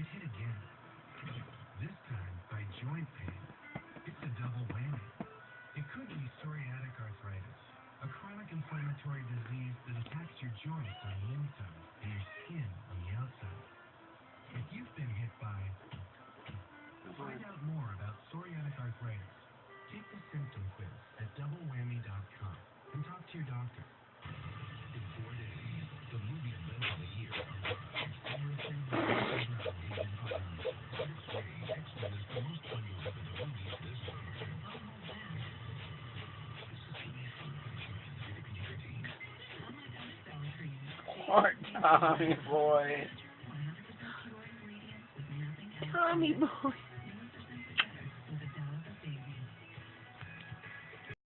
get hit again. This time by joint pain. It's a double whammy. It could be psoriatic arthritis, a chronic inflammatory disease that attacks your joints on the inside and your skin on the outside. If you've been hit by... Find out more about psoriatic arthritis. Take the symptom quiz at doublewhammy.com and talk to your doctor. In 4 days, the movie event of the year arrives. Harrison Brown Agent Others. Critics rate X-Men is the most underrated movie this summer. This is TV television. Rated PG-13. Smart Tommy boy. Tommy boy.